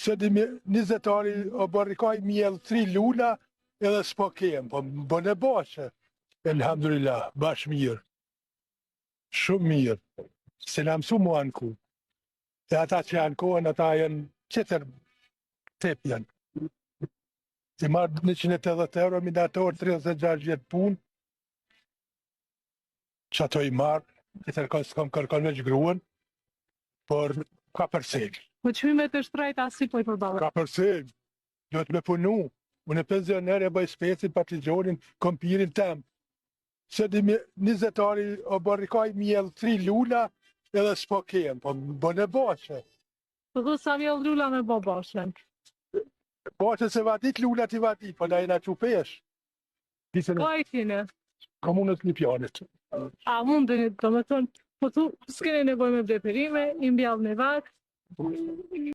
Se 20-ari o barrikaj mjell 3 lula edhe s'po kem, po më bën e bashe. Elhamdulillah, bash mirë. Shumë mirë. Se na mësu mua në ku. E ata që janë kohën, ata janë qëtër tep janë. Si marrë 180 euro, minator 36 vjetë punë, që ato i marrë, s'kam kërkon me që gruën, por ka përsegë. Po çmimet e shtrejta si po i përballet? Ka përsegë, duhet me punu. Unë e pensioner e bëj specin, patligjonin, kompirin tem. Se 20-ari o barrikaj mjell 3 lula edhe s'po kem, po më bën e bashe. Po do sa mjell lula me bo bashen? Bashe se vadit, lulat i vadit, po na jena qupesh. Ka i kine? Komunës Lipjanit. A mundeni, do me thonë, po tu s'kene nevoj me bleperime, i mbjall me vakë,